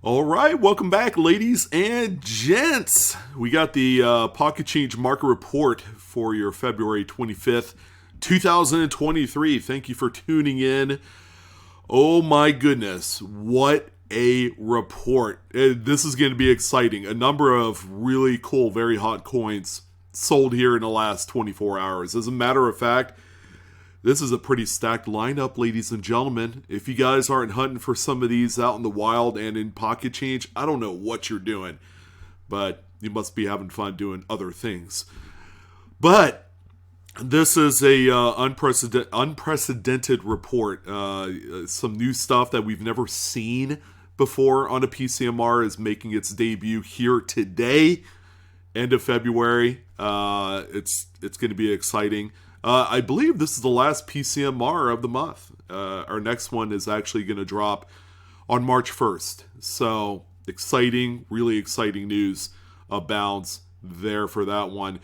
All right, welcome back, ladies and gents. We got the Pocket Change Market Report for your February 25th, 2023. Thank you for tuning in. Oh my goodness, what a report. This is going to be exciting. A number of really cool, very hot coins sold here in the last 24 hours. As a matter of fact, this is a pretty stacked lineup, ladies and gentlemen. If you guys aren't hunting for some of these out in the wild and in Pocket Change, I don't know what you're doing, but you must be having fun doing other things. But this is a unprecedented report. Some new stuff that we've never seen before on a PCMR is making its debut here today, end of February. It's going to be exciting. I believe this is the last PCMR of the month. Our next one is actually going to drop on March 1st. So exciting, really exciting news abounds there for that one.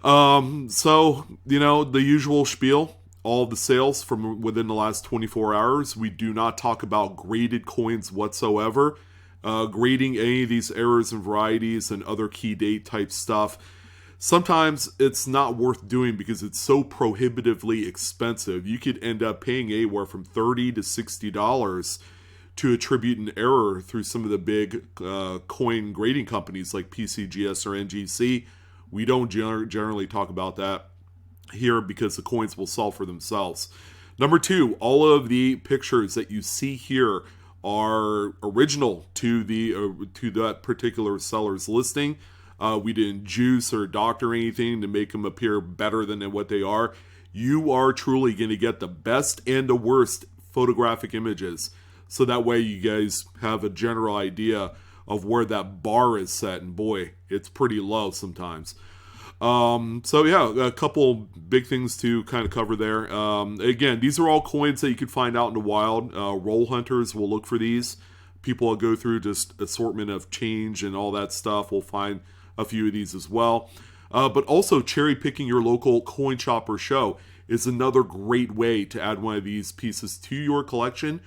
So, the usual spiel, all of the sales from within the last 24 hours. We do not talk about graded coins whatsoever. Grading any of these errors and varieties and other key date type stuff, sometimes it's not worth doing because it's so prohibitively expensive. You could end up paying anywhere from $30 to $60 to attribute an error through some of the big coin grading companies like PCGS or NGC. We don't generally talk about that here because the coins will sell for themselves. Number two, all of the pictures that you see here are original to that particular seller's listing. We didn't juice or doctor anything to make them appear better than what they are. You are truly going to get the best and the worst photographic images. So that way you guys have a general idea of where that bar is set. And boy, it's pretty low sometimes. A couple big things to kind of cover there. Again, these are all coins that you can find out in the wild. Roll hunters will look for these. People will go through just assortment of change and all that stuff. We'll find a few of these as well. But also cherry picking your local coin shop or show is another great way to add one of these pieces to your collection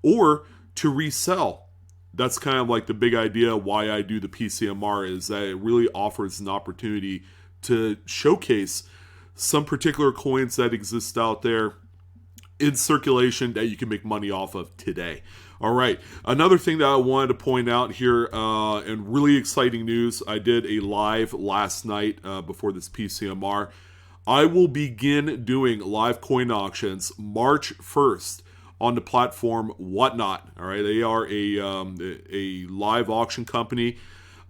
or to resell. That's kind of like the big idea why I do the PCMR, is that it really offers an opportunity to showcase some particular coins that exist out there in circulation that you can make money off of today. All right, another thing that I wanted to point out here, and really exciting news, I did a live last night before this PCMR. I will begin doing live coin auctions March 1st on the platform Whatnot. All right, they are a live auction company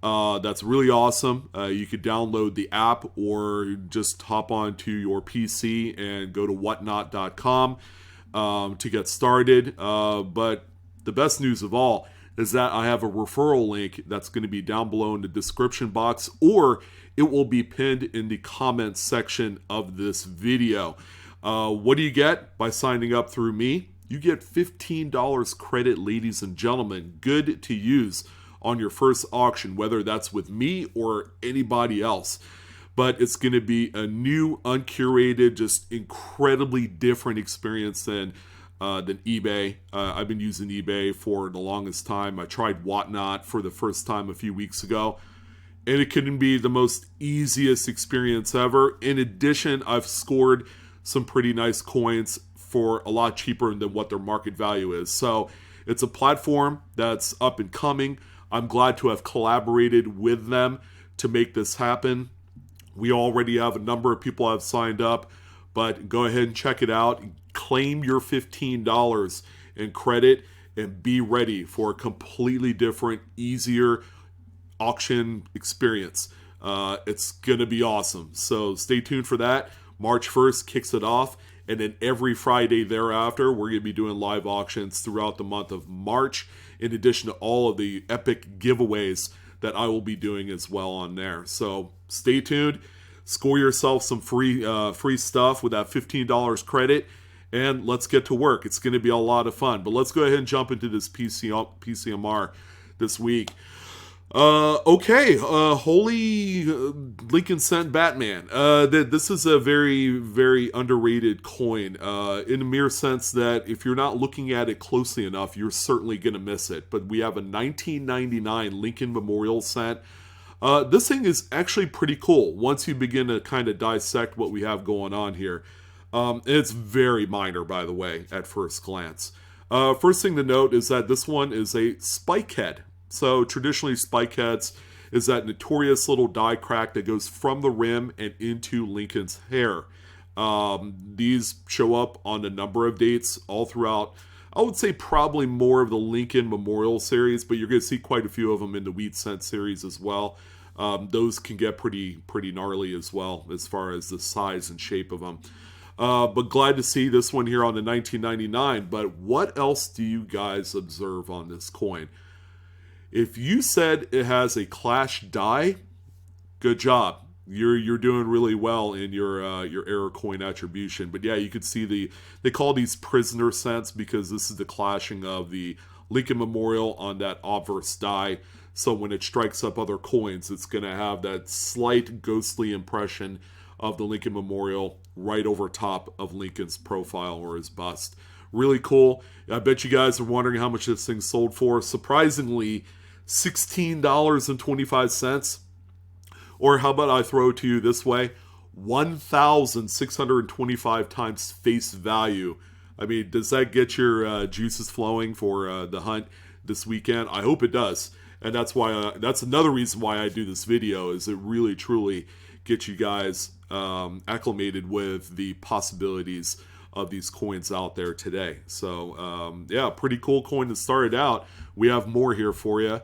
that's really awesome. You could download the app or just hop onto your PC and go to whatnot.com to get started. But the best news of all is that I have a referral link that's going to be down below in the description box, or it will be pinned in the comments section of this video. What do you get by signing up through me? You get $15 credit, ladies and gentlemen, good to use on your first auction, whether that's with me or anybody else. But it's going to be a new, uncurated, just incredibly different experience than eBay. I've been using eBay for the longest time. I tried Whatnot for the first time a few weeks ago, and it couldn't be the most easiest experience ever. In addition, I've scored some pretty nice coins for a lot cheaper than what their market value is. So it's a platform that's up and coming. I'm glad to have collaborated with them to make this happen. We already have a number of people have signed up, but go ahead and check it out. Claim your $15 in credit and be ready for a completely different, easier auction experience. It's going to be awesome. So stay tuned for that. March 1st kicks it off. And then every Friday thereafter, we're going to be doing live auctions throughout the month of March, in addition to all of the epic giveaways that I will be doing as well on there. So stay tuned. Score yourself some free stuff with that $15 credit, and let's get to work. It's going to be a lot of fun. But let's go ahead and jump into this PCMR this week. Okay. Holy Lincoln Cent Batman. This is a very, very underrated coin. In a mere sense that if you're not looking at it closely enough, you're certainly going to miss it. But we have a 1999 Lincoln Memorial Cent. This thing is actually pretty cool once you begin to kind of dissect what we have going on here. It's very minor, by the way, at first glance. First thing to note is that this one is a spike head. So traditionally, spike heads is that notorious little die crack that goes from the rim and into Lincoln's hair. These show up on a number of dates all throughout. I would say probably more of the Lincoln Memorial series, but you're going to see quite a few of them in the Wheat Cent series as well. Those can get pretty gnarly as well as far as the size and shape of them. But glad to see this one here on the 1999. But what else do you guys observe on this coin? If you said it has a clash die, good job. You're doing really well in your error coin attribution. But yeah, you could see they call these prisoner cents because this is the clashing of the Lincoln Memorial on that obverse die. So when it strikes up other coins, it's going to have that slight ghostly impression of the Lincoln Memorial right over top of Lincoln's profile or his bust. Really cool. I bet you guys are wondering how much this thing sold for. Surprisingly, $16.25. Or how about I throw it to you this way? 1,625 times face value. I mean, does that get your juices flowing for the hunt this weekend? I hope it does. And that's why that's another reason why I do this video, is it really truly gets you guys acclimated with the possibilities of these coins out there today. So yeah, pretty cool coin to start it out. We have more here for you.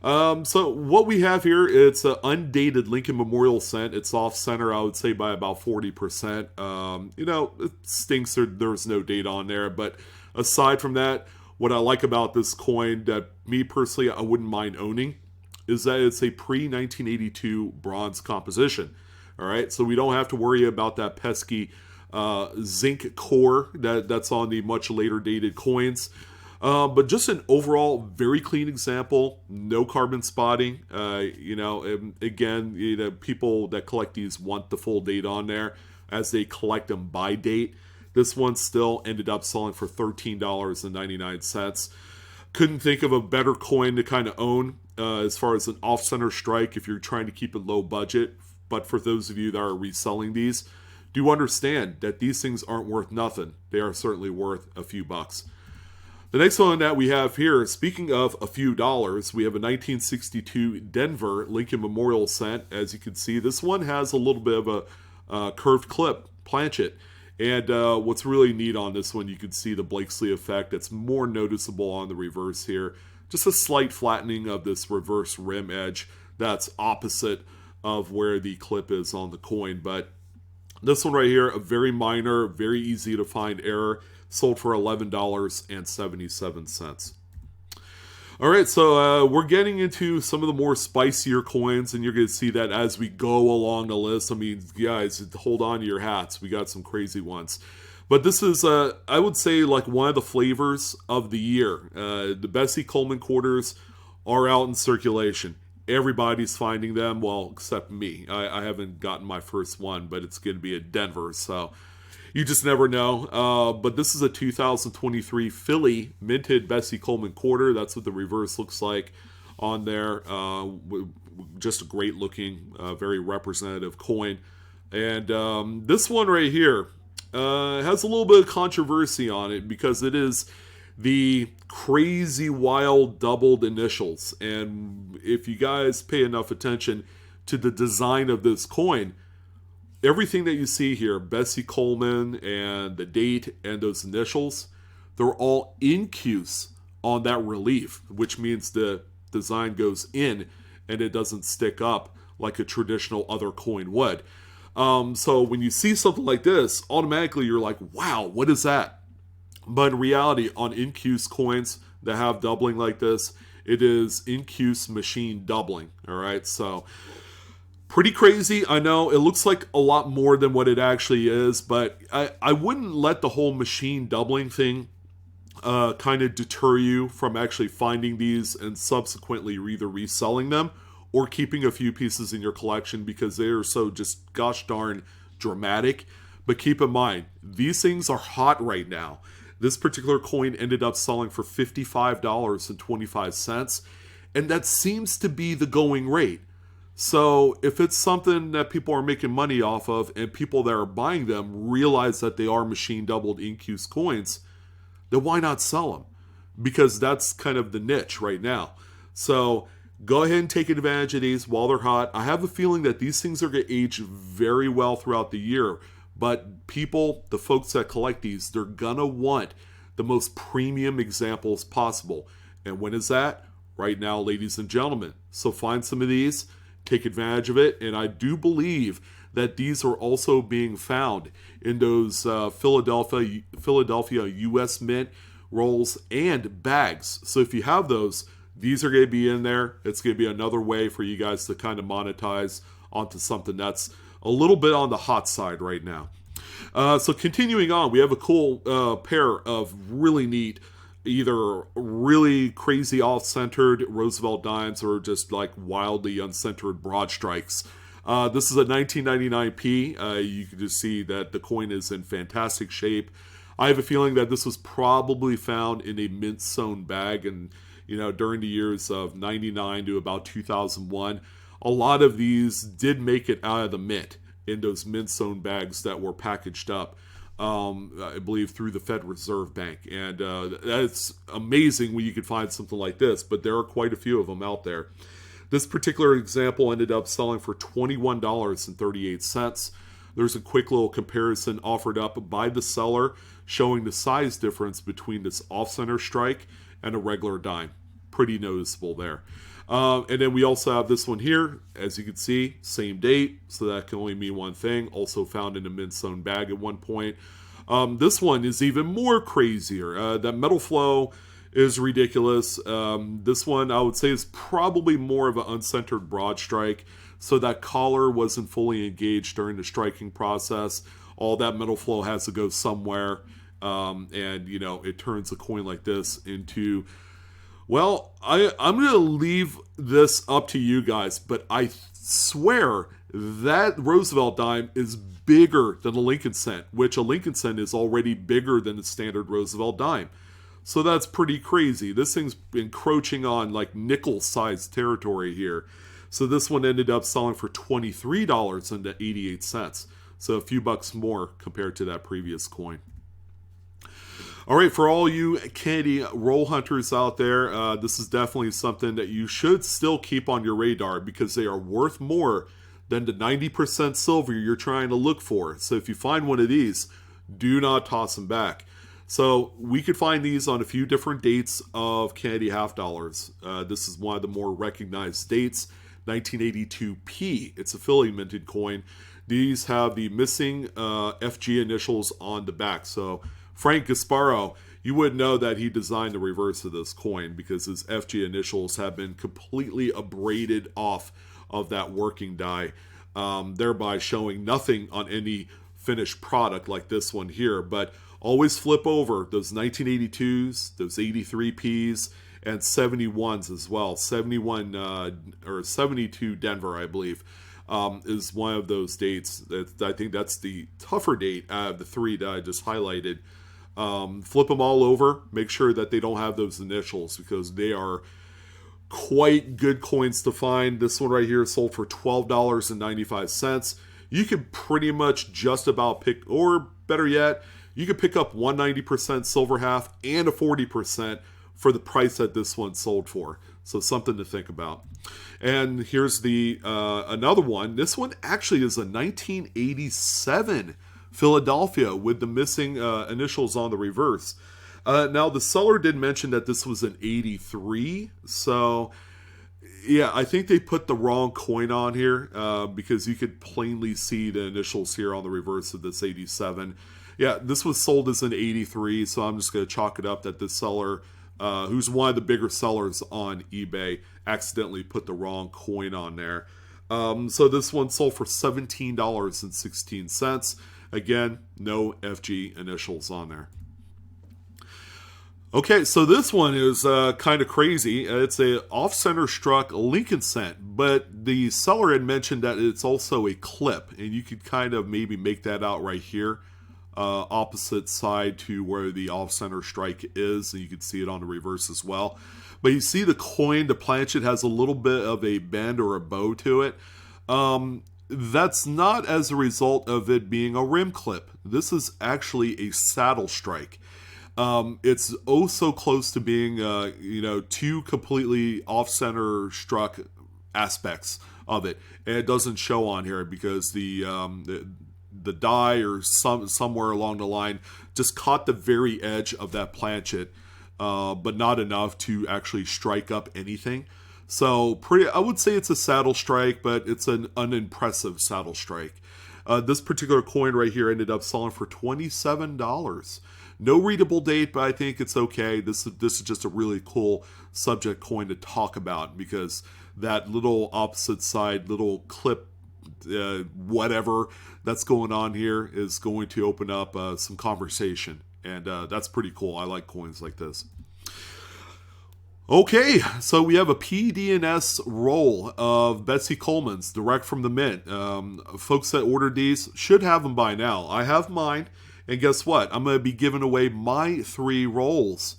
So what we have here, it's an undated Lincoln Memorial Cent. It's off center, I would say, by about 40%. You know, it stinks there's no date on there. But aside from that, what I like about this coin that me personally, I wouldn't mind owning, is that it's a pre-1982 bronze composition. All right, so we don't have to worry about that pesky zinc core that's on the much later dated coins. But just an overall very clean example, no carbon spotting. You know, again, you know, people that collect these want the full date on there as they collect them by date. This one still ended up selling for $13.99. Couldn't think of a better coin to kind of own as far as an off-center strike if you're trying to keep it low budget. But for those of you that are reselling these, do understand that these things aren't worth nothing. They are certainly worth a few bucks. The next one that we have here, speaking of a few dollars, we have a 1962 Denver Lincoln Memorial Cent. As you can see, this one has a little bit of a curved clip, planchet. And what's really neat on this one, you can see the Blakesley effect. It's more noticeable on the reverse here. Just a slight flattening of this reverse rim edge that's opposite of where the clip is on the coin. But this one right here, a very minor, very easy to find error. Sold for $11.77. All right, so we're getting into some of the more spicier coins, and you're going to see that as we go along the list. I mean, guys, hold on to your hats. We got some crazy ones. But this is, I would say, like one of the flavors of the year. The Bessie Coleman quarters are out in circulation. Everybody's finding them, well, except me. I haven't gotten my first one, but it's going to be at Denver, so you just never know. But this is a 2023 Philly minted Bessie Coleman quarter. That's what the reverse looks like on there. Just a great looking, very representative coin. And this one right here has a little bit of controversy on it because it is the crazy wild doubled initials. And if you guys pay enough attention to the design of this coin, everything that you see here, Bessie Coleman and the date and those initials, they're all incuse on that relief, which means the design goes in and it doesn't stick up like a traditional other coin would. So when you see something like this, automatically you're like, wow, what is that? But in reality, on incuse coins that have doubling like this, it is incuse machine doubling. All right, so pretty crazy. I know it looks like a lot more than what it actually is, but I wouldn't let the whole machine doubling thing kind of deter you from actually finding these and subsequently either reselling them or keeping a few pieces in your collection because they are so just gosh darn dramatic. But keep in mind, these things are hot right now. This particular coin ended up selling for $55.25, and that seems to be the going rate. So if it's something that people are making money off of and people that are buying them realize that they are machine doubled Incuse coins, then why not sell them? Because that's kind of the niche right now. So go ahead and take advantage of these while they're hot. I have a feeling that these things are going to age very well throughout the year. But people, the folks that collect these, they're going to want the most premium examples possible. And when is that? Right now, ladies and gentlemen. So find some of these, take advantage of it. And I do believe that these are also being found in those Philadelphia U.S. Mint rolls and bags. So if you have those, these are going to be in there. It's going to be another way for you guys to kind of monetize onto something that's a little bit on the hot side right now. So continuing on, we have a cool pair of really neat, either really crazy off-centered Roosevelt dimes or just like wildly uncentered broad strikes. This is a 1999p. You can just see that the coin is in fantastic shape. I have a feeling that this was probably found in a mint sewn bag, and during the years of 99 to about 2001. A lot of these did make it out of the mint in those mint sewn bags that were packaged up, I believe, through the Fed Reserve Bank. And that's amazing when you could find something like this, but there are quite a few of them out there. This particular example ended up selling for $21.38. There's a quick little comparison offered up by the seller showing the size difference between this off-center strike and a regular dime. Pretty noticeable there. And then we also have this one here, as you can see, same date, so that can only mean one thing. Also found in a mint sewn bag at one point. This one is even more crazier. That metal flow is ridiculous. This one, I would say, is probably more of an uncentered broad strike, so that collar wasn't fully engaged during the striking process. All that metal flow has to go somewhere, and, it turns a coin like this into... Well, I'm going to leave this up to you guys, but I swear that Roosevelt dime is bigger than a Lincoln cent, which a Lincoln cent is already bigger than the standard Roosevelt dime. So that's pretty crazy. This thing's encroaching on like nickel-sized territory here. So this one ended up selling for $23.88. So a few bucks more compared to that previous coin. All right, for all you candy roll hunters out there, this is definitely something that you should still keep on your radar because they are worth more than the 90% silver you're trying to look for. So if you find one of these, do not toss them back. So we could find these on a few different dates of candy half dollars. This is one of the more recognized dates, 1982p. It's a Philly minted coin. These have the missing FG initials on the back. So Frank Gasparo, you would know that he designed the reverse of this coin because his FG initials have been completely abraded off of that working die, thereby showing nothing on any finished product like this one here. But always flip over those 1982s, those 83Ps, and 71s as well. 71 or 72 Denver, I believe, is one of those dates. I think that's the tougher date out of the three that I just highlighted. Flip them all over. Make sure that they don't have those initials because they are quite good coins to find. This one right here is sold for $12.95. You could pretty much just about pick, or better yet, you could pick up 190% silver half and a 40% for the price that this one sold for. So something to think about. And here's the another one. This one actually is a 1987 Philadelphia with the missing initials on the reverse. Now, the seller did mention that this was an 83, so yeah, I think they put the wrong coin on here because you could plainly see the initials here on the reverse of this 87. Yeah, this was sold as an 83, so I'm just going to chalk it up that the seller, who's one of the bigger sellers on eBay, accidentally put the wrong coin on there. So this one sold for $17.16. Again, no FG initials on there. Okay, so this one is kind of crazy. It's a off-center struck Lincoln cent, but the seller had mentioned that it's also a clip, and you could kind of maybe make that out right here, opposite side to where the off-center strike is, and you can see it on the reverse as well. But you see the coin, the planchet has a little bit of a bend or a bow to it. That's not as a result of it being a rim clip. This is actually a saddle strike. It's oh so close to being, two completely off-center struck aspects of it, and it doesn't show on here because the die or somewhere along the line just caught the very edge of that planchet, but not enough to actually strike up anything. So I would say it's a saddle strike, but it's an unimpressive saddle strike. This particular coin right here ended up selling for $27. No readable date, but I think it's okay. This is just a really cool subject coin to talk about because that little opposite side, little clip, whatever that's going on here is going to open up some conversation. And that's pretty cool. I like coins like this. Okay, so we have a PDNS roll of Bessie Coleman's direct from the mint. Folks that ordered these should have them by now. I have mine, and guess what? I'm going to be giving away my 3 rolls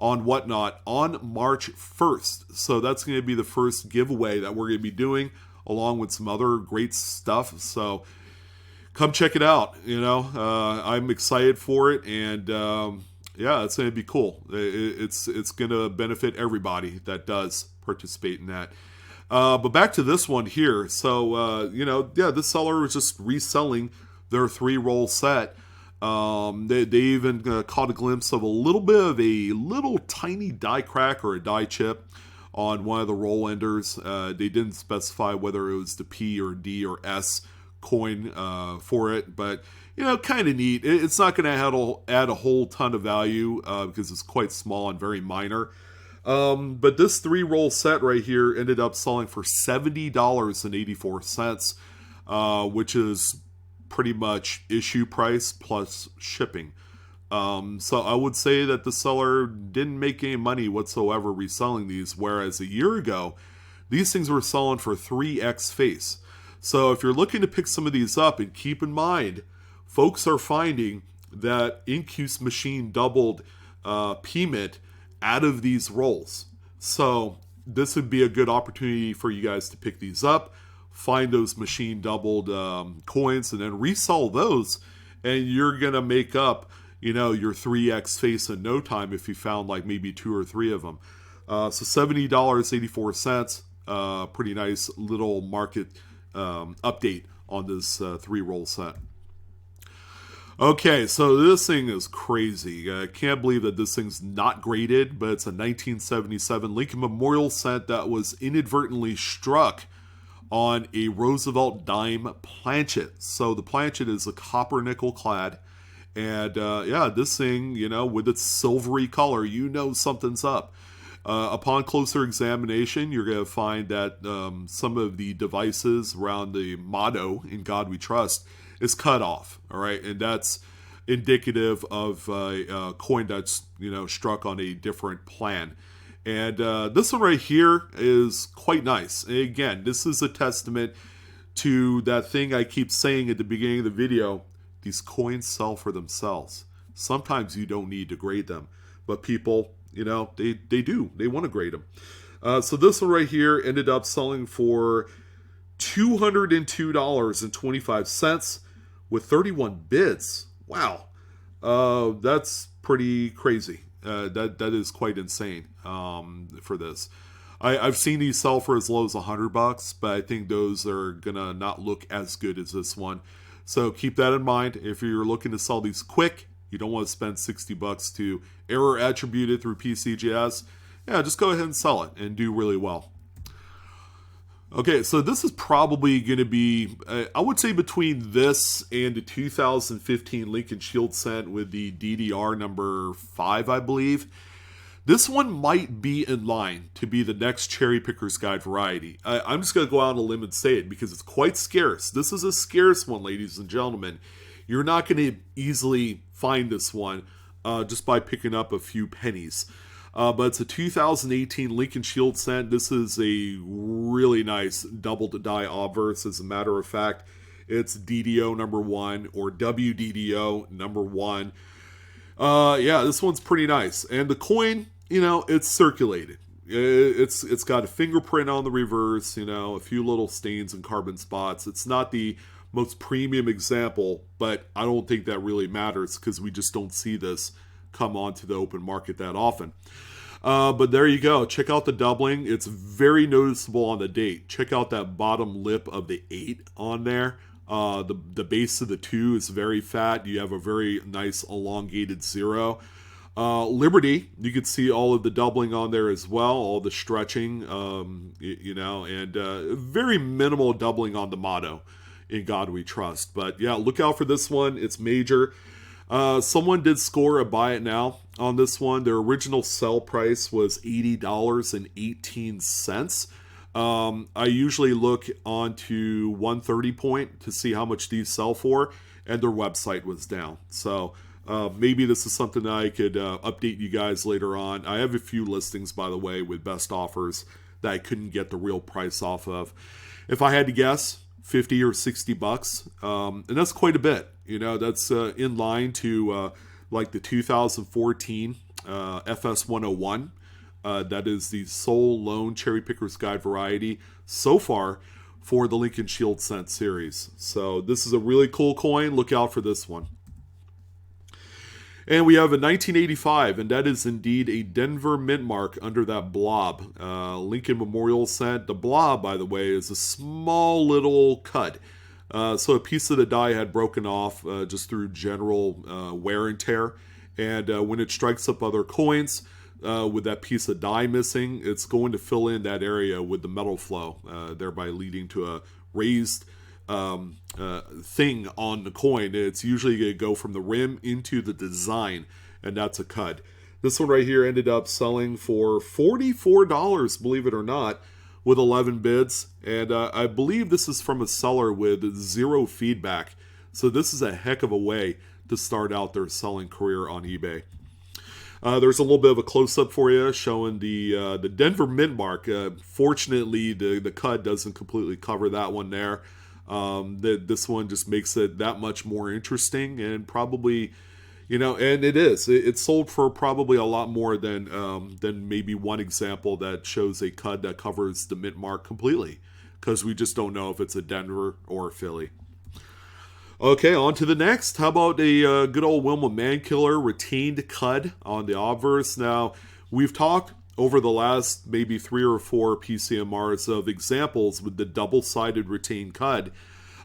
on Whatnot on March 1st. So that's going to be the first giveaway that we're going to be doing, along with some other great stuff. So come check it out. I'm excited for it, and yeah, it's going to be cool. It's going to benefit everybody that does participate in that. But back to this one here. So, this seller was just reselling their 3-roll set. They even caught a glimpse of a little bit of a little tiny die crack or a die chip on one of the roll enders. They didn't specify whether it was the P or D or S coin for it, but kind of neat. It's not going to add a whole ton of value because it's quite small and very minor. But this 3-roll set right here ended up selling for $70.84, which is pretty much issue price plus shipping. So I would say that the seller didn't make any money whatsoever reselling these, whereas a year ago, these things were selling for 3x face. So if you're looking to pick some of these up, and keep in mind, folks are finding that Incuse machine doubled P-Mint out of these rolls. So this would be a good opportunity for you guys to pick these up, find those machine doubled coins, and then resell those. And you're going to make up, your 3x face in no time if you found like maybe 2 or 3 of them. So $70.84, pretty nice little market update on this 3-roll set. Okay, so this thing is crazy. I can't believe that this thing's not graded, but it's a 1977 Lincoln Memorial cent that was inadvertently struck on a Roosevelt dime planchet. So the planchet is a copper nickel clad, and this thing, with its silvery color, something's up. Upon closer examination, you're going to find that some of the devices around the motto, "In God We Trust," is cut off. All right, and that's indicative of a coin that's struck on a different plan. And this one right here is quite nice. And again, this is a testament to that thing I keep saying at the beginning of the video. These coins sell for themselves. Sometimes you don't need to grade them, but people, they do. They want to grade them. So this one right here ended up selling for $202.25 with 31 bids. Wow. That's pretty crazy. That is quite insane for this. I've seen these sell for as low as $100, but I think those are gonna not look as good as this one. So keep that in mind. If you're looking to sell these quick, you don't want to spend $60 to error attribute it through PCGS. Yeah, just go ahead and sell it and do really well. Okay, so this is probably going to be, I would say, between this and the 2015 Lincoln Shield cent with the DDR number 5, I believe. This one might be in line to be the next Cherry Picker's Guide variety. I'm just going to go out on a limb and say it because it's quite scarce. This is a scarce one, ladies and gentlemen. You're not going to easily find this one just by picking up a few pennies. But it's a 2018 Lincoln Shield cent. This is a really nice double-to-die obverse. As a matter of fact, it's DDO number 1 or WDDO number 1. Yeah, this one's pretty nice. And the coin, it's circulated. It's got a fingerprint on the reverse, a few little stains and carbon spots. It's not the most premium example, but I don't think that really matters because we just don't see this come onto the open market that often. But there you go. Check out the doubling. It's very noticeable on the date. Check out that bottom lip of the 8 on there. The base of the 2 is very fat. You have a very nice elongated 0. Liberty, you can see all of the doubling on there as well, all the stretching, and very minimal doubling on the motto, "In God We Trust." But yeah, look out for this one. It's major. Someone did score a buy it now on this one. Their original sell price was $80.18. I usually look onto 130 point to see how much these sell for, and their website was down. So maybe this is something that I could update you guys later on. I have a few listings, by the way, with best offers that I couldn't get the real price off of. If I had to guess, 50 or 60 bucks, and that's quite a bit. That's in line to like the 2014 FS 101. That is the sole lone cherry picker's guide variety so far for the Lincoln Shield cent series. So this is a really cool coin. Look out for this one. And we have a 1985, and that is indeed a Denver mint mark under that blob. Lincoln Memorial cent. The blob, by the way, is a small little cut. So a piece of the die had broken off just through general wear and tear. And when it strikes up other coins with that piece of die missing, it's going to fill in that area with the metal flow, thereby leading to a raised thing on the coin. It's usually going to go from the rim into the design, and that's a cut. This one right here ended up selling for $44, believe it or not, with 11 bids, and I believe this is from a seller with 0 feedback. So this is a heck of a way to start out their selling career on eBay. There's a little bit of a close-up for you showing the Denver mint mark. Fortunately, the cut doesn't completely cover that one there. This one just makes it that much more interesting, and probably, and it is. It's sold for probably a lot more than maybe one example that shows a cut that covers the mint mark completely, because we just don't know if it's a Denver or a Philly. Okay, on to the next. How about a good old Wilma Mankiller retained cut on the obverse? Now, we've talked over the last maybe 3 or 4 PCMRs of examples with the double-sided retained cut.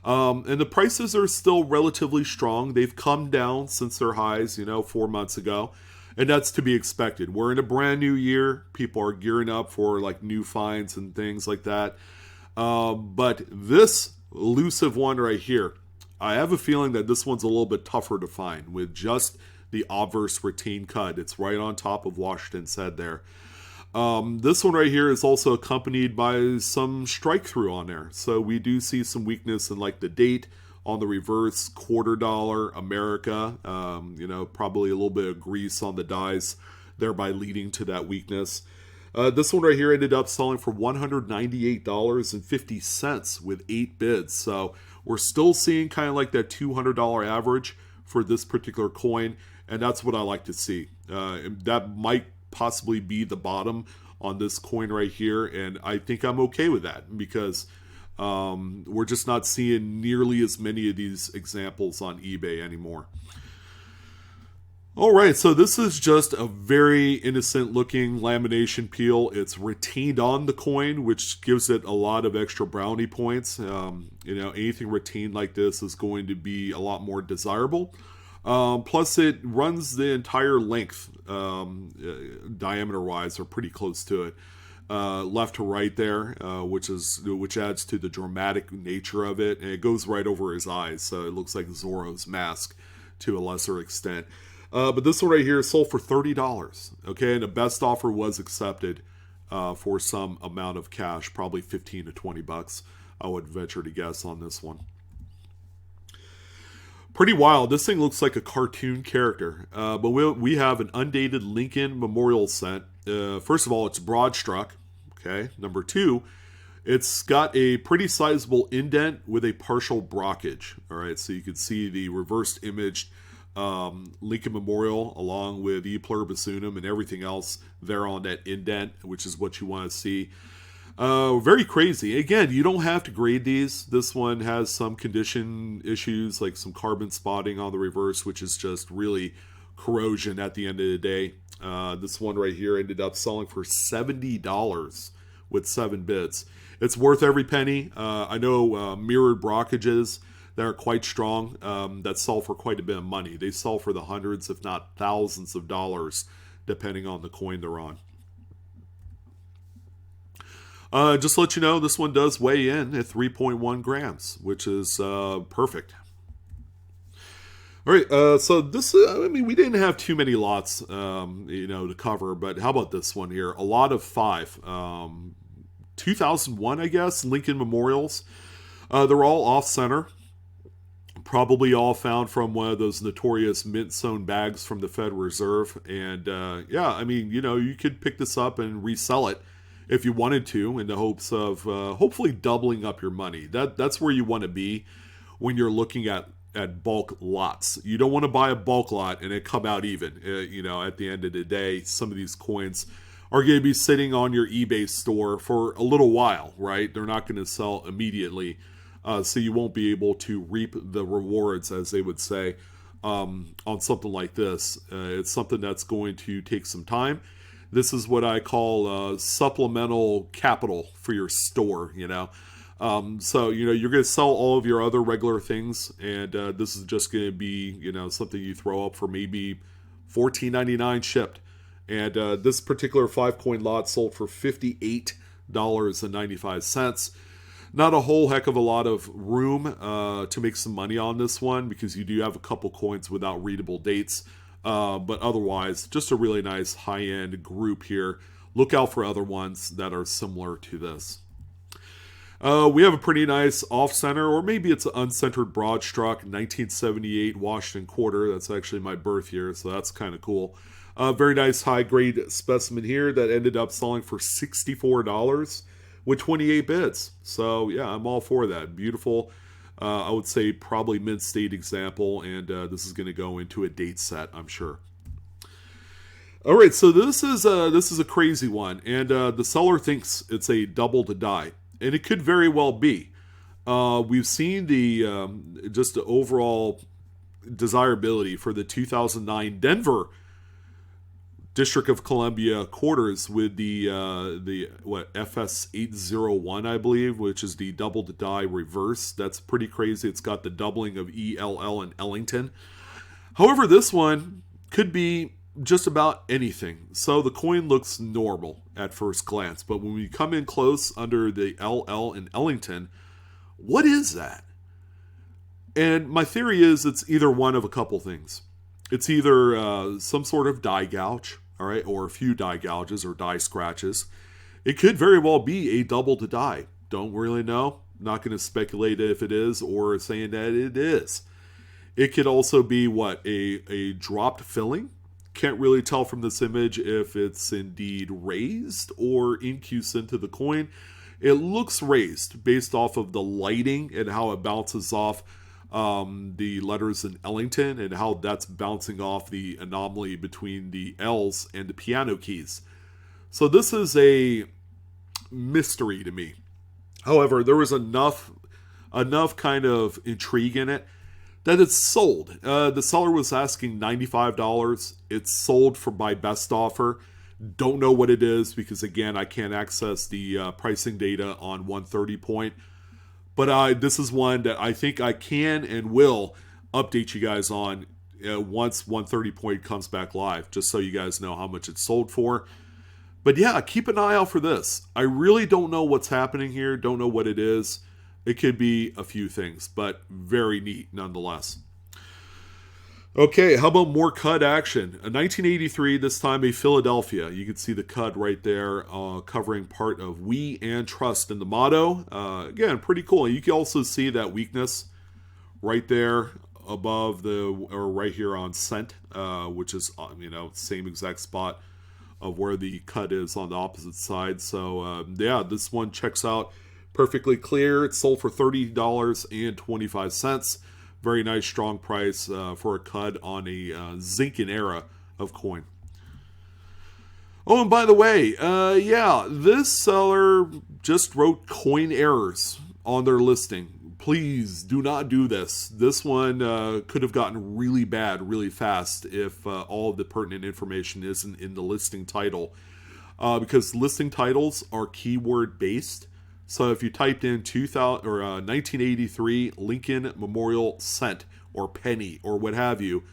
And the prices are still relatively strong. They've come down since their highs, 4 months ago. And that's to be expected. We're in a brand new year. People are gearing up for like new finds and things like that. But this elusive one right here, I have a feeling that this one's a little bit tougher to find with just the obverse retained cut. It's right on top of Washington's head there. This one right here is also accompanied by some strike through on there. So we do see some weakness in like the date on the reverse, $quarter America, probably a little bit of grease on the dies, thereby leading to that weakness. This one right here ended up selling for $198.50 with 8 bids. So we're still seeing kind of like that $200 average for this particular coin, and that's what I like to see. That might possibly be the bottom on this coin right here, and I think I'm okay with that because we're just not seeing nearly as many of these examples on eBay anymore. Alright, so this is just a very innocent looking lamination peel. It's retained on the coin, which gives it a lot of extra brownie points. Anything retained like this is going to be a lot more desirable. Plus it runs the entire length, diameter wise, or pretty close to it, left to right there, which adds to the dramatic nature of it, and it goes right over his eyes, so it looks like Zorro's mask to a lesser extent. But this one right here is sold for $30. Okay, and the best offer was accepted for some amount of cash, probably 15 to 20 bucks. I would venture to guess on this one. Pretty wild. This thing looks like a cartoon character. But we have an undated Lincoln Memorial cent. First of all, it's broad struck. Okay. Number two, it's got a pretty sizable indent with a partial blockage. All right. So you can see the reversed imaged Lincoln Memorial along with E Pluribus Unum and everything else there on that indent, which is what you want to see. Very crazy. Again, you don't have to grade these. This one has some condition issues, like some carbon spotting on the reverse, which is just really corrosion at the end of the day. This one right here ended up selling for $70 with 7 bids. It's worth every penny. I know mirrored blockages that are quite strong that sell for quite a bit of money. They sell for the hundreds, if not thousands of dollars, depending on the coin they're on. Just to let you know, this one does weigh in at 3.1 grams, which is perfect. All right, so this, I mean, we didn't have too many lots, to cover, but how about this one here? A lot of 5. 2001, I guess, Lincoln Memorials. They're all off-center. Probably all found from one of those notorious mint-sewn bags from the Federal Reserve. And, you could pick this up and resell it if you wanted to, in the hopes of hopefully doubling up your money. That's where you want to be when you're looking at bulk lots. You don't want to buy a bulk lot and it come out even. At the end of the day, some of these coins are going to be sitting on your eBay store for a little while, right? They're not going to sell immediately, so you won't be able to reap the rewards, as they would say, on something like this. It's something that's going to take some time. This is what I call supplemental capital for your store, So, you're going to sell all of your other regular things, and this is just going to be, something you throw up for maybe $14.99 shipped. And this particular 5-coin lot sold for $58.95. Not a whole heck of a lot of room to make some money on this one, because you do have a couple coins without readable dates. But otherwise, just a really nice high-end group here. Look out for other ones that are similar to this. We have a pretty nice off-center, or maybe it's an uncentered broad struck 1978 Washington quarter. That's actually my birth year, so that's kind of cool. Very nice high-grade specimen here that ended up selling for $64 with 28 bids. So, yeah, I'm all for that. Beautiful. I would say probably mid-state example, and this is going to go into a date set, I'm sure. All right, so this is a crazy one, and the seller thinks it's a double to die, and it could very well be. We've seen just the overall desirability for the 2009 Denver District of Columbia quarters with the FS801, I believe, which is the double to die reverse. That's pretty crazy. It's got the doubling of ELL and Ellington. However, this one could be just about anything. So the coin looks normal at first glance, but when we come in close under the LL and Ellington, what is that? And my theory is it's either one of a couple things. It's either some sort of die gouge, all right, or a few die gouges or die scratches. It could very well be a double to die. Don't really know. Not going to speculate if it is or saying that it is. It could also be a dropped filling. Can't really tell from this image if it's indeed raised or incused into the coin. It looks raised based off of the lighting and how it bounces off the letters in Ellington and how that's bouncing off the anomaly between the L's and the piano keys. So this is a mystery to me. However, there was enough kind of intrigue in it that it's sold. The seller was asking $95. It's sold by best offer. Don't know what it is because, again, I can't access the pricing data on 130 point. But this is one that I think I can and will update you guys on once 130 point comes back live, just so you guys know how much it's sold for. But yeah, keep an eye out for this. I really don't know what's happening here. Don't know what it is. It could be a few things, but very neat nonetheless. Okay, how about more CUD action? A 1983, this time a Philadelphia. You can see the CUD right there covering part of We and Trust in the motto. Again, pretty cool. You can also see that weakness right there above the, or right here on cent, which is, same exact spot of where the cut is on the opposite side. So yeah, this one checks out perfectly clear. It's sold for $30.25. Very nice, strong price for a cut on a Zinken era of coin. Oh, and by the way, yeah, this seller just wrote coin errors on their listing. Please do not do this. This one could have gotten really bad really fast if all of the pertinent information isn't in the listing title. Because listing titles are keyword based. So if you typed in 1983 Lincoln Memorial cent or penny or what have you,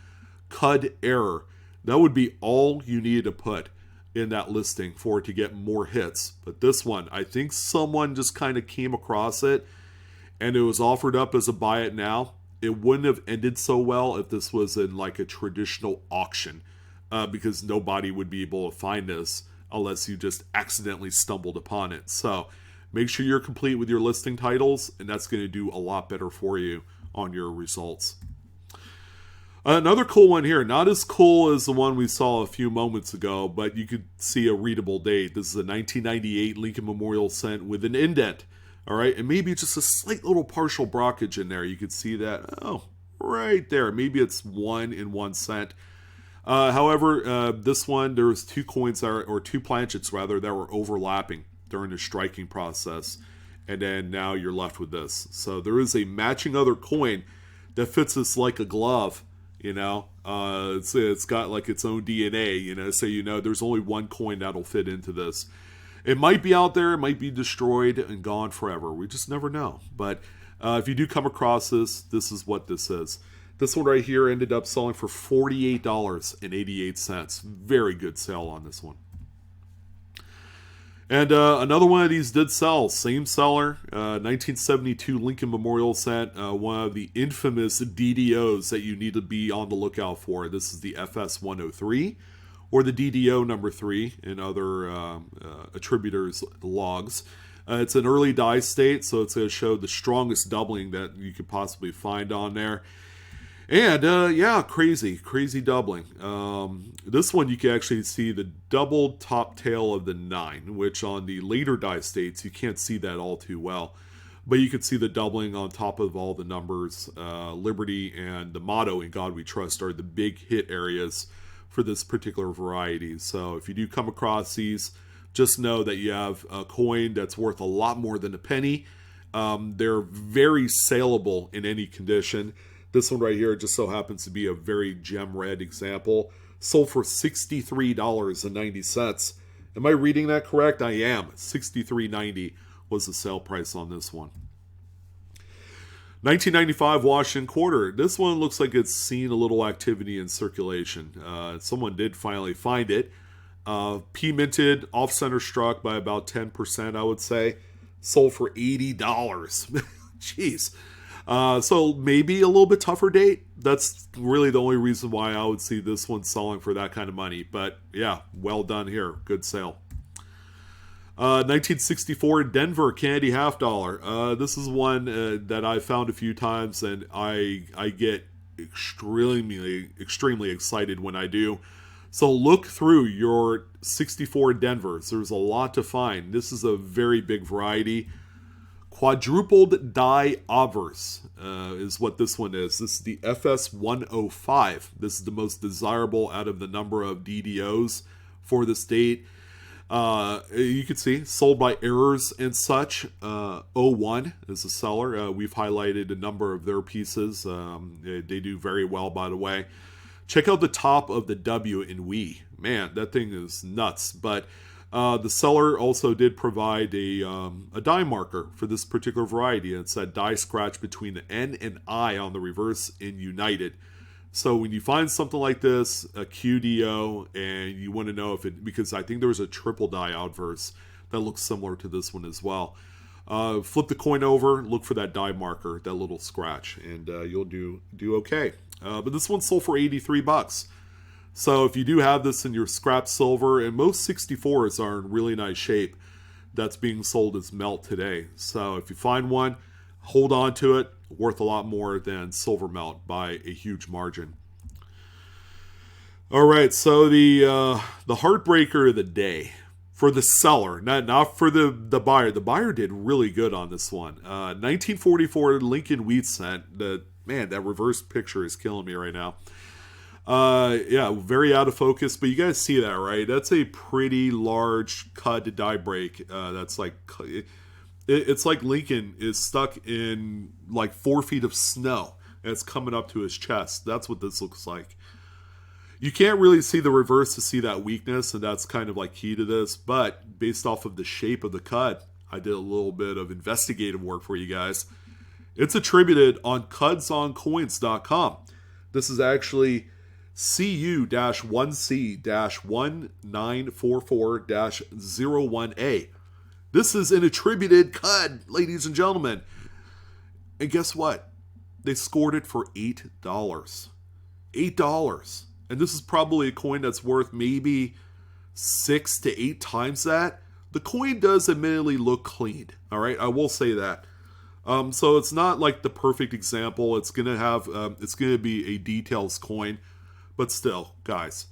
CUD error, that would be all you needed to put in that listing for it to get more hits. But this one, I think someone just kind of came across it and it was offered up as a buy it now. It wouldn't have ended so well if this was in like a traditional auction, because nobody would be able to find this unless you just accidentally stumbled upon it. So make sure you're complete with your listing titles, and that's going to do a lot better for you on your results. Another cool one here, not as cool as the one we saw a few moments ago, but you could see a readable date. This is a 1998 Lincoln Memorial cent with an indent. All right, and maybe just a slight little partial blockage in there. You could see that, oh, right there. Maybe it's 1 in 1 cent. However, this one, there was two coins, or two planchets rather, that were overlapping during the striking process. And then now you're left with this. So there is a matching other coin that fits this like a glove. It's got like its own DNA, so there's only one coin that'll fit into this. It might be out there, it might be destroyed and gone forever. We just never know. But if you do come across this, this is what this is. This one right here ended up selling for $48.88. Very good sale on this one. And another one of these did sell. Same seller, 1972 Lincoln Memorial cent. One of the infamous DDOs that you need to be on the lookout for. This is the FS 103 or the DDO number 3 in other attributors logs. It's an early die state, so it's going to show the strongest doubling that you could possibly find on there. And, yeah, crazy doubling. This one, you can actually see the double top tail of the 9, which on the later die states, you can't see that all too well. But you can see the doubling on top of all the numbers. Liberty and the motto, In God We Trust, are the big hit areas for this particular variety. So if you do come across these, just know that you have a coin that's worth a lot more than a penny. They're very saleable in any condition. This one right here just so happens to be a very gem red example. Sold for $63.90. Am I reading that correct? I am. $63.90 was the sale price on this one. 1995 Washington quarter. This one looks like it's seen a little activity in circulation. Someone did finally find it. P minted, off center struck by about 10%, I would say. Sold for $80. Jeez. So maybe a little bit tougher date. That's really the only reason why I would see this one selling for that kind of money. But yeah, well done here. Good sale. 1964 Denver candy half dollar. This is one that I found a few times, and I get extremely excited when I do. So look through your 64 Denvers. There's a lot to find. This is a very big variety. Quadrupled die obverse is what this one is. This is the FS 105. This is the most desirable out of the number of DDOs for this date. You can see sold by Errors and such. 01 is the seller. We've highlighted a number of their pieces. They do very well, by the way. Check out the top of the W in we. Man, that thing is nuts. But the seller also did provide a die marker for this particular variety. It's that die scratch between the N and I on the reverse in United. So when you find something like this, a QDO, and you want to know if it, because I think there was a triple die outverse that looks similar to this one as well. Flip the coin over, look for that die marker, that little scratch, and you'll do okay. But this one sold for $83. So if you do have this in your scrap silver, and most 64s are in really nice shape, that's being sold as melt today. So if you find one, hold on to it. worth a lot more than silver melt by a huge margin. All right, so the heartbreaker of the day for the seller, not for the buyer. The buyer did really good on this one. 1944 Lincoln wheat cent. That reverse picture is killing me right now. Yeah, very out of focus, but you guys see that, right? That's a pretty large cut to die break. That's like, it's like Lincoln is stuck in like 4 feet of snow, and it's coming up to his chest. That's what this looks like. You can't really see the reverse to see that weakness, and that's kind of like key to this, but based off of the shape of the cut, I did a little bit of investigative work for you guys. It's attributed on cudsoncoins.com. This is actually CU-1C-1944-01A. This is an attributed cud, ladies and gentlemen. And guess what? They scored it for $8. $8. And this is probably a coin that's worth maybe 6 to 8 times that. The coin does admittedly look clean. All right, I will say that. So it's not like the perfect example. It's gonna have, it's gonna be a details coin, but still, guys,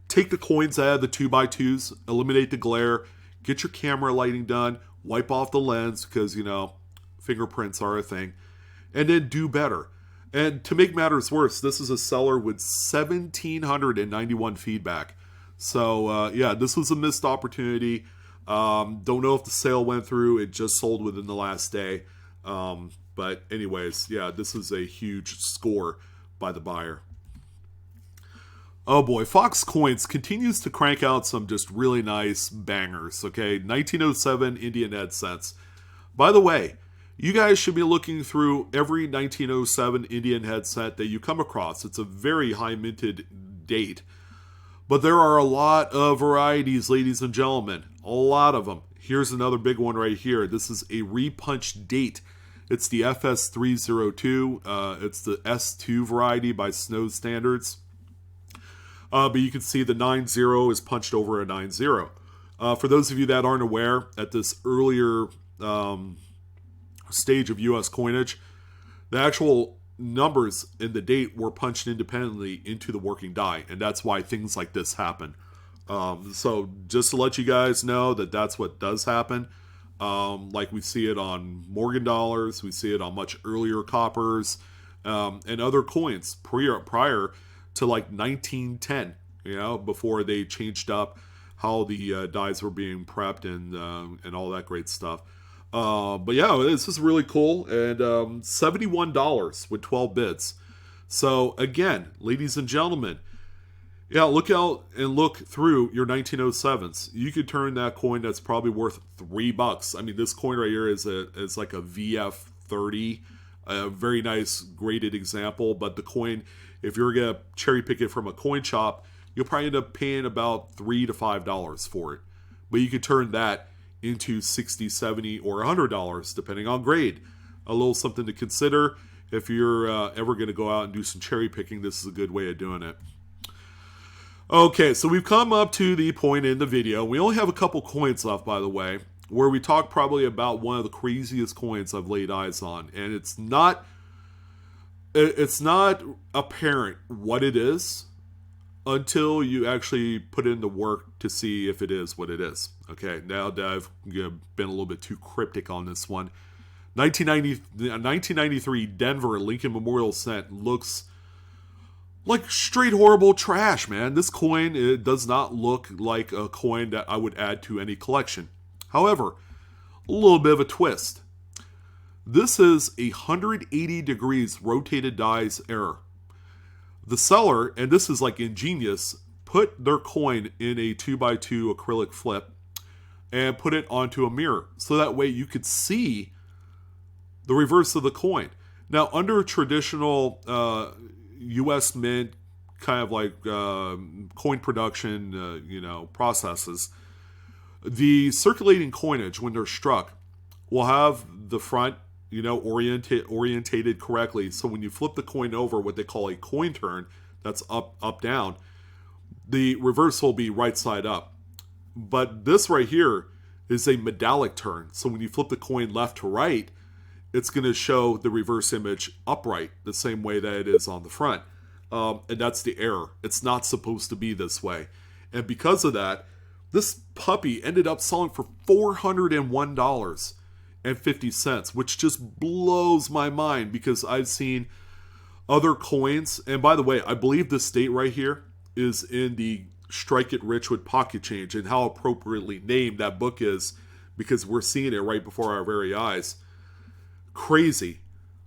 take the coins out of the 2x2s, eliminate the glare, get your camera lighting done, wipe off the lens because fingerprints are a thing, and then do better. And to make matters worse, this is a seller with 1,791 feedback. So, yeah, this was a missed opportunity. Don't know if the sale went through. It just sold within the last day. But anyways, yeah, this is a huge score by the buyer. Oh boy, Fox Coins continues to crank out some just really nice bangers, okay? 1907 Indian Head cents. By the way, you guys should be looking through every 1907 Indian head cent that you come across. It's a very high minted date. But there are a lot of varieties, ladies and gentlemen. A lot of them. Here's another big one right here. This is a repunched date. It's the FS302. It's the S2 variety by Snow Standards. But you can see the 9-0 is punched over a 9-0. For those of you that aren't aware, at this earlier stage of U.S. coinage, the actual numbers in the date were punched independently into the working die, and that's why things like this happen. So just to let you guys know that that's what does happen. Like we see it on Morgan dollars, we see it on much earlier coppers, and other coins prior to like 1910, before they changed up how the dies were being prepped and all that great stuff. But yeah, this is really cool, and $71 with 12 bits. So again, ladies and gentlemen, yeah, look out and look through your 1907s. You could turn that coin that's probably worth $3. I mean, this coin right here is like a VF30, a very nice graded example. But the coin, if you're gonna cherry pick it from a coin shop, you'll probably end up paying about $3 to $5 for it. But you could turn that into $60, $70, or $100, depending on grade. A little something to consider. If you're ever going to go out and do some cherry picking, this is a good way of doing it. Okay, so we've come up to the point in the video. We only have a couple coins left, by the way, where we talk probably about one of the craziest coins I've laid eyes on. And it's not apparent what it is until you actually put in the work to see if it is what it is. Okay, now that I've been a little bit too cryptic on this one. 1993 Denver Lincoln Memorial cent looks like straight horrible trash, man. This coin, it does not look like a coin that I would add to any collection. However, a little bit of a twist. This is 180 degrees rotated dies error. The seller, and this is like ingenious, put their coin in a 2x2 acrylic flip and put it onto a mirror. So that way you could see the reverse of the coin. Now, under traditional U.S. Mint kind of like coin production, processes, the circulating coinage, when they're struck, will have the front orientated correctly. So when you flip the coin over, what they call a coin turn, that's up, down, the reverse will be right side up. But this right here is a medallic turn. So when you flip the coin left to right, it's going to show the reverse image upright the same way that it is on the front. And that's the error. It's not supposed to be this way. And because of that, this puppy ended up selling for $401.50, which just blows my mind because I've seen other coins. And by the way, I believe this date right here is in the Strike It Rich with Pocket Change, and how appropriately named that book is because we're seeing it right before our very eyes. Crazy.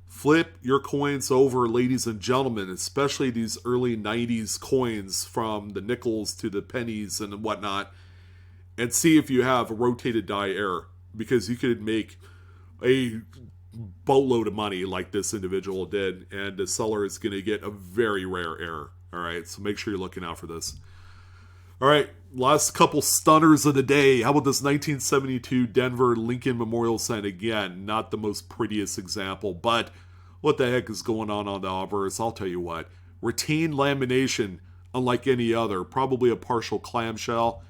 Flip your coins over, ladies and gentlemen, especially these early 90s coins from the nickels to the pennies and whatnot, and see if you have a rotated die error, because you could make a boatload of money like this individual did, and the seller is going to get a very rare error. All right, so make sure you're looking out for this. All right, last couple stunners of the day. How about this 1972 Denver Lincoln Memorial Sign? Again, not the most prettiest example, but what the heck is going on the obverse? I'll tell you what. Retained lamination, unlike any other. Probably a partial clamshell.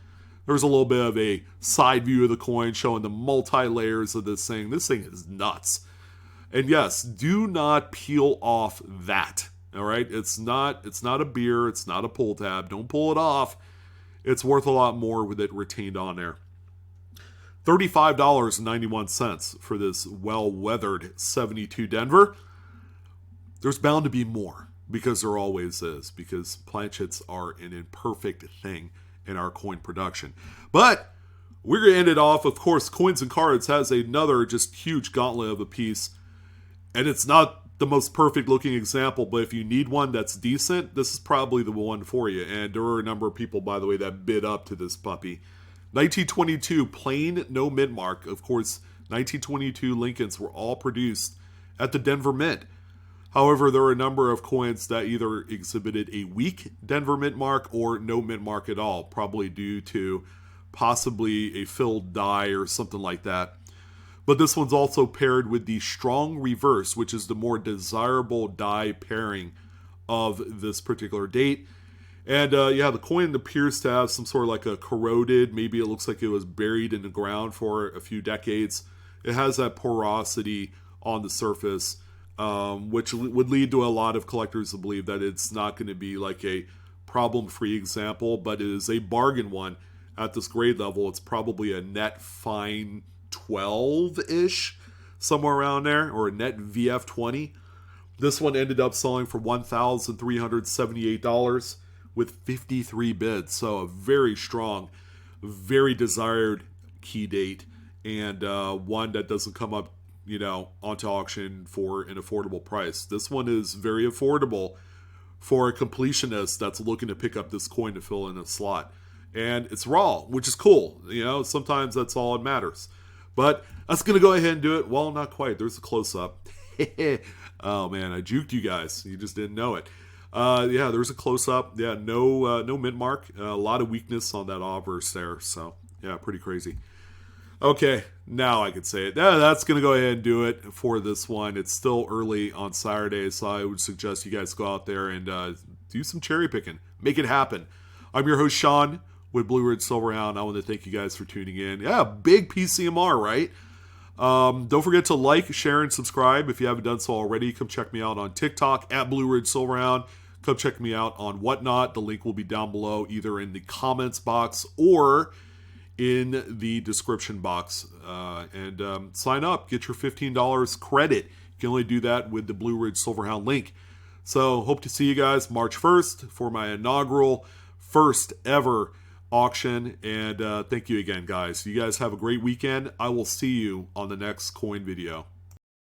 There's a little bit of a side view of the coin showing the multi-layers of this thing. This thing is nuts. And yes, do not peel off that. All right? It's not a beer. It's not a pull tab. Don't pull it off. It's worth a lot more with it retained on there. $35.91 for this well-weathered 72 Denver. There's bound to be more, because there always is, because planchets are an imperfect thing in our coin production. But we're going to end it off. Of course, Coins and Cards has another just huge gauntlet of a piece, and it's not the most perfect looking example, but if you need one that's decent, this is probably the one for you. And there were a number of people, by the way, that bid up to this puppy. 1922 plain, no mint mark. Of course, 1922 Lincolns were all produced at the Denver Mint. However, there were a number of coins that either exhibited a weak Denver mint mark or no mint mark at all, probably due to possibly a filled die or something like that. But this one's also paired with the strong reverse, which is the more desirable die pairing of this particular date. And yeah, the coin appears to have some sort of like a corroded, maybe it looks like it was buried in the ground for a few decades. It has that porosity on the surface, which would lead to a lot of collectors to believe that it's not going to be like a problem-free example, but it is a bargain one at this grade level. It's probably a net fine 12-ish, somewhere around there, or a net VF 20. This one ended up selling for $1,378 with 53 bids. So a very strong, very desired key date, and one that doesn't come up, you know, onto auction for an affordable price. This one is very affordable for a completionist that's looking to pick up this coin to fill in a slot. And it's raw, which is cool. You know, sometimes that's all that matters. But that's going to go ahead and do it. Well, not quite. There's a close-up. Oh, man, I juked you guys. You just didn't know it. Yeah, there's a close-up. Yeah, no mint mark. A lot of weakness on that obverse there. So, yeah, pretty crazy. Okay, now I can say it. That's going to go ahead and do it for this one. It's still early on Saturday, so I would suggest you guys go out there and do some cherry picking. Make it happen. I'm your host, Sean, with BlueRidgeSilverhound. I want to thank you guys for tuning in. Yeah, big PCMR, right? Don't forget to like, share, and subscribe if you haven't done so already. Come check me out on TikTok at BlueRidgeSilverhound. Come check me out on Whatnot. The link will be down below, either in the comments box or in the description box. And sign up. Get your $15 credit. You can only do that with the BlueRidgeSilverhound link. So hope to see you guys March 1st for my inaugural first ever auction. And thank you again, guys. You guys have a great weekend. I will see you on the next coin video.